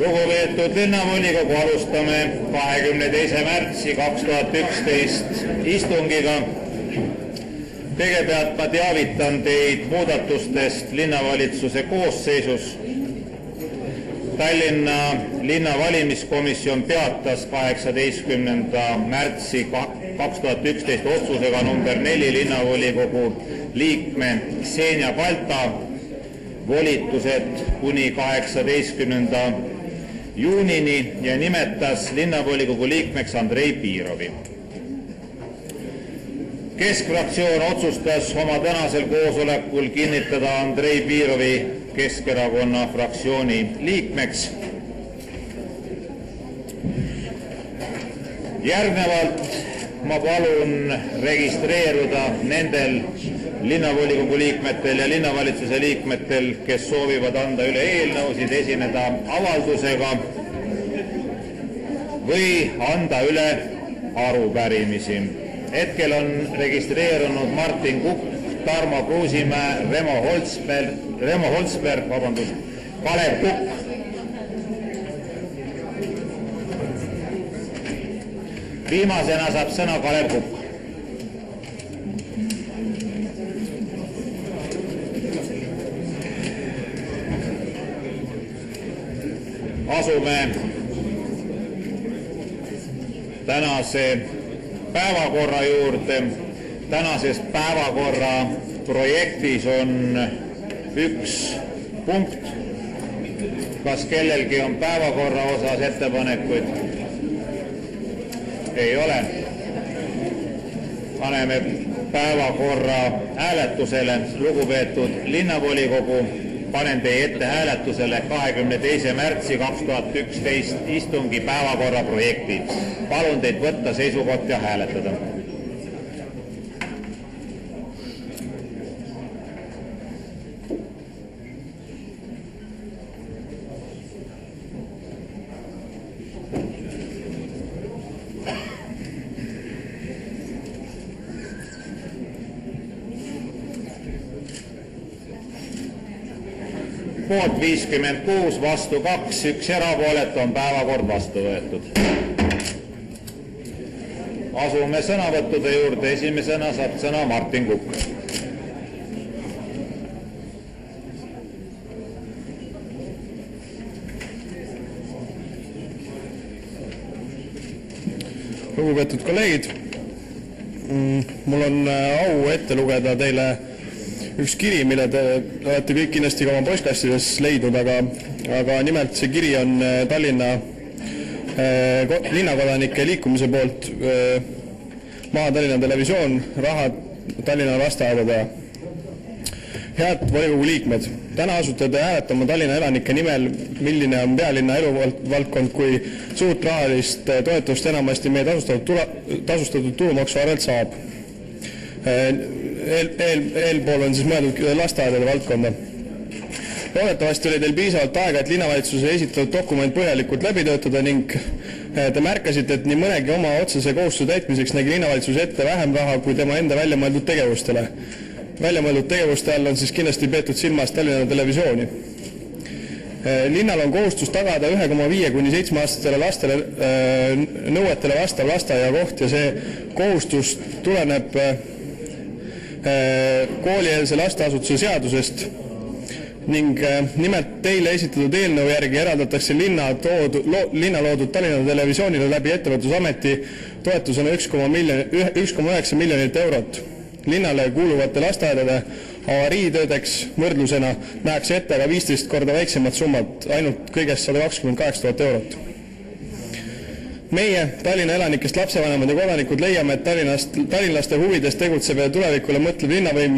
Lugupeetud linnavolikogu, alustame 22. märtsi 2011 istungiga. Kõigepealt ma teavitan teid muudatustest linnavalitsuse koosseisus. Tallinna linnavalimiskomisjon peatas 18. märtsi 2011 otsusega number 4 linnavolikogu liikme Ksenia Balta volitused kuni 18. juunini ja nimetas linnavolikogu liikmeks Andrei Piirovi. Keskfraktsioon otsustas oma tänasel koosolekul kinnitada Andrei Piirovi Keskerakonna fraktsiooni liikmeks. Järgnevalt ma palun registreeruda nendel linnavolikogu liikmetel ja linnavalitsuse liikmetel, kes soovivad anda üle eelnõusid, esineda avaldusega või anda üle arupärimisi. Hetkel on registreerunud Martin Kukk, Tarmo Kruusimäe, Remo Holsberg, Kalev Kukk. Viimasena saab sõna Kalev Kukk. Asume tänase päevakorra juurde. Tänases päevakorra projektis on üks punkt. Kas kellelgi on päevakorra osas ettepanekuid? Ei ole. Paneme päevakorra hääletusele. Lugupeetud linnavolikogu, panen teie ette hääletusele 22. märtsi 2011 istungi päevakorra projekti. Palun teid võtta seisukoht ja hääletada. Poolt 56, vastu 2, üks erapooletu, on päevakord vastu võetud. Asume sõnavõttude juurde. Esimesena saab sõna Martin Kukk. Lugupeetud kolleegid, mul on au ette lugeda teile üks kiri, mille te olete kõik kindlasti ka oma postkastides leidnud, aga nimelt see kiri on Tallinna linnakodanike liikumise poolt Maha Tallinna Televisioon, raha Tallinna lasteaedadele. Head volikogu liikmed, täna asute te hääletama Tallinna elanike nimel, milline on pealinna eluvaldkond, kui suurt rahalist toetust enamasti meie tasustatud tulumaksu arvelt saab. Eelpool on siis mõeldud lasteaedade valdkonda. Loodetavasti oli teil piisavalt aega, et linnavalitsuse esitatud dokument põhjalikult läbi töötada ning te märkasite, et nii mõnegi oma otsese kohustuse täitmiseks nägi linnavalitsus ette vähem raha kui tema enda väljamõeldud tegevustele. Väljamõeldud tegevuste all on siis kindlasti peetud silmas Tallinna Televisiooni. Linnal on kohustus tagada 1,5 kuni 7-aastastele lastele nõuetele vastav lasteaiakoht ja see kohustus tuleneb koolieelse lasteasutuse seadusest ning nimelt teile esitatud eelnõu järgi eraldatakse linna loodud Tallinna Televisioonile läbi ettevõtlusameti toetusena 1,9 miljonit eurot. Linnale kuuluvate lasteaedade avariitöödeks võrdlusena näeks ette aga 15 korda väiksemad summad, ainult kõigest 128 000 eurot. Meie Tallinna elanikest lapsevanemad ja kodanikud leiame, et tallinlaste huvides tegutseb ja tulevikule mõtlev linnavõim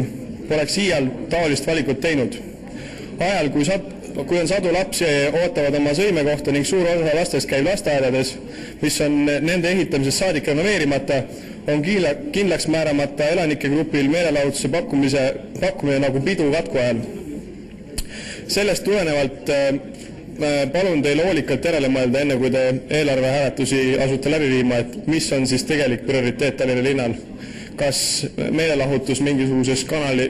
poleks iial taolist valikut teinud. Ajal, kui on sadu lapsi ootavad oma sõimekohta ning suur osa lastest käib lasteaedades, mis on nende ehitamisest saadik renoveerimata, on kindlaks määramata elanike grupil meelelahutuse pakkumine nagu pidu katku ajal. Sellest tulenevalt palun teil hoolikalt järele mõelda, enne kui te eelarve hääletusi asute läbi viima, et mis on siis tegelik prioriteet Tallinna linnal. kas meelelahutus mingisuguses kanali,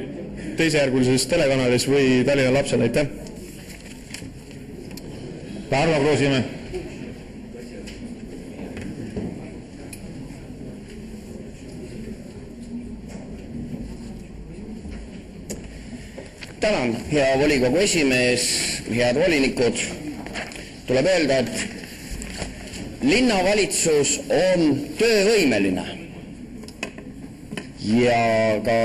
teisejärgulises telekanalis või Tallinna lapsed, aitäh! Tarmo Kruusimäe. Tänan, hea volikogu esimees, head volinikud. Tuleb öelda, et linnavalitsus on töövõimeline ja ka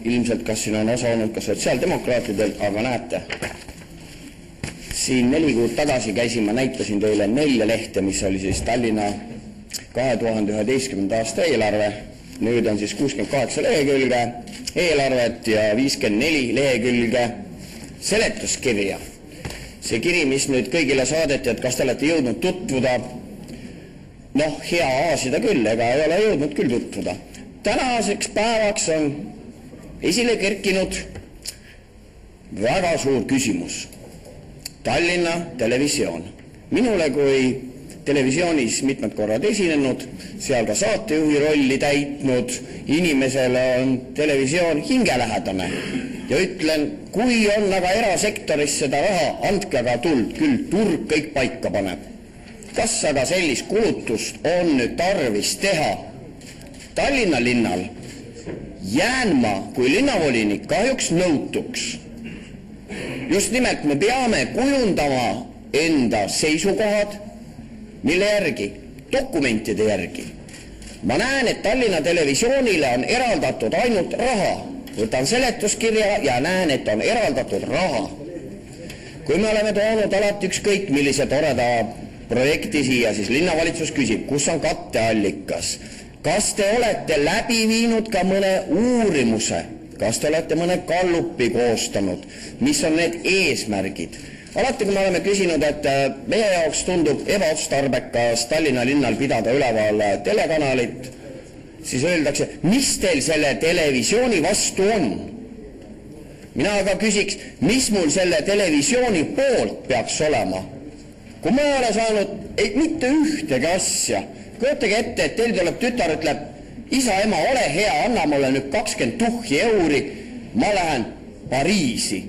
ilmselt, kas siin on osa olnud ka sotsiaaldemokraatidel, aga näete, siin 4 kuud tagasi käisin, ma näitasin teile 4 lehte, mis oli siis Tallinna 2011. aasta eelarve. Nüüd on siis 68 lehekülge eelarvet ja 54 lehekülge seletuskirja. See kiri, mis nüüd kõigile saadeti, et kas te olete jõudnud tutvuda, noh, hea aasida küll, ega ei ole jõudnud küll tutvuda. Tänaseks päevaks on esile kerkinud väga suur küsimus. Tallinna televisioon. Minule kui televisioonis mitmed korrad esinenud, seal ka saatejuhi rolli täitnud, inimesele on televisioon hingelähedane. Ja ütlen, kui on aga erasektoris seda raha, andke aga tuld, küll turg kõik paika paneb. Kas aga sellist kulutust on nüüd tarvis teha? Tallinna linnal jään ma kui linnavolinik kahjuks nõutuks. Just nimelt me peame kujundama enda seisukohad, mille järgi, dokumentide järgi. Ma näen, et Tallinna televisioonile on eraldatud ainult raha. Võtan seletuskirja ja näen, et on eraldatud raha. Kui me oleme toonud alati ükskõik millise toreda projekti siia, siis linnavalitsus küsib, kus on katteallikas. Kas te olete läbi viinud ka mõne uurimuse? Kas te olete mõne kallupi koostanud? Mis on need eesmärgid? Alati, kui me oleme küsinud, et meie jaoks tundub ebaotstarbekas Tallinna linnal pidada üleval telekanalit, siis öeldakse, mis teil selle televisiooni vastu on? Mina aga küsiks, mis mul selle televisiooni poolt peaks olema? Kui ma olen saanud mitte ühtegi asja, kujutage ette, et teil tuleb tütar, ütleb, isa, ema, ole hea, anna mulle nüüd 20 €, ma lähen Pariisi.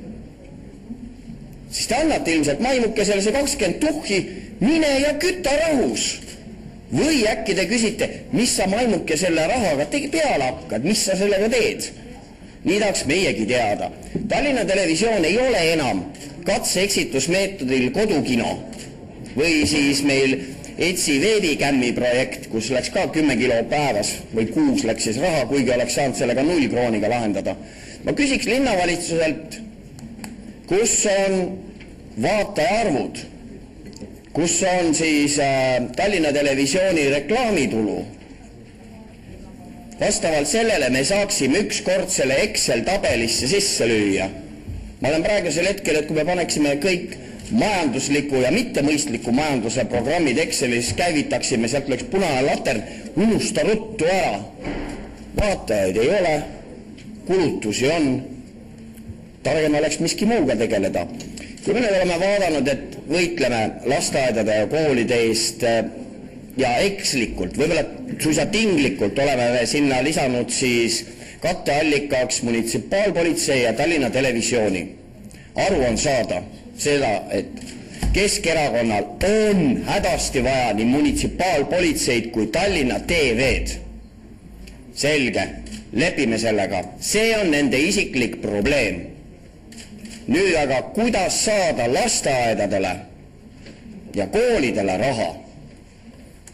Siis te annate ilmselt maimukesele see 20 000, mine ja küta rahus. Või äkki te küsite, mis sa maimuke selle rahaga peale hakkad, mis sa sellega teed? Nii tahaks meiegi teada. Tallinna televisioon ei ole enam katse-eksitusmeetodil kodukino. Või siis meil ETSI veebikämmi projekt, kus läks ka 10 kilo päevas või 6 läks siis raha, kuigi oleks saanud sellega 0 krooniga lahendada. Ma küsiks linnavalitsuselt, kus on vaatajaarvud, kus on siis Tallinna televisiooni reklaamitulu. Vastavalt sellele me saaksime ükskord selle Excel tabelisse sisse lüüa. Ma olen praegusel hetkel, et kui me paneksime kõik majandusliku ja mittemõistliku majanduse programmid Excelis käivitaksime, sealt oleks punane latern, unusta ruttu ära. Vaatajaid ei ole, kulutusi on, targem oleks miski muuga tegeleda. Kui me oleme vaadanud, et võitleme lasteaedade ja koolide eest ja ekslikult, võib-olla suisa tinglikult oleme sinna lisanud siis katteallikaks munitsipaalpolitsei ja Tallinna televisiooni. Aru on saada seda, et Keskerakonnal on hädasti vaja nii munitsipaalpolitseid kui Tallinna TV-d. Selge, lepime sellega. See on nende isiklik probleem. Nüüd aga, kuidas saada lasteaedadele ja koolidele raha?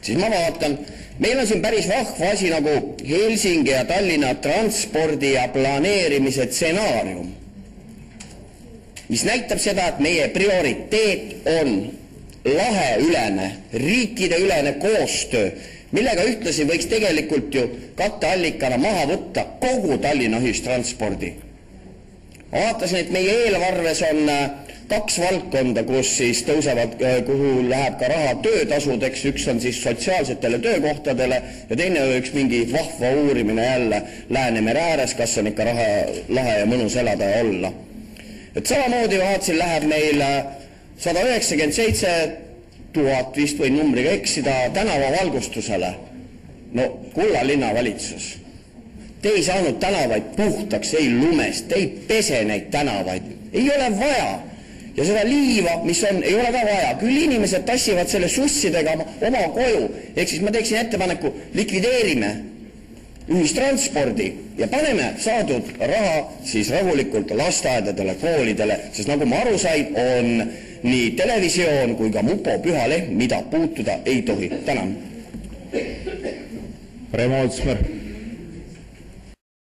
Siis ma vaatan, meil on siin päris vahva asi nagu Helsingi ja Tallinna transpordi ja planeerimise stsenaarium, mis näitab seda, et meie prioriteet on laheülene, riikideülene koostöö, millega ühtlasi võiks tegelikult ju katteallikana maha võtta kogu Tallinna ühistranspordi. Vaatasin, et meie eelarves on 2 valdkonda, kus siis tõusevad, kuhu läheb ka raha töötasudeks, üks on siis sotsiaalsetele töökohtadele ja teine üks mingi vahva uurimine jälle Läänemere ääres, kas on ikka lahe ja mõnus elada ja olla. Et samamoodi vaatasin, läheb meil 197 000 vist või numbriga eksida tänavavalgustusele. No kulla linnavalitsus. Te ei saanud tänavaid puhtaks, ei lumest, te ei pese neid tänavaid. Ei ole vaja. Ja seda liiva, mis on, ei ole ka vaja. Küll inimesed tassivad selle sussidega oma koju. Ehk siis ma teeksin ettepaneku, likvideerime ühistranspordi ja paneme saadud raha siis rahulikult lasteaedadele, koolidele, sest nagu ma aru sain, on nii televisioon kui ka Mupo pühalehm, mida puutuda ei tohi. Tänan. Remo Otsmer.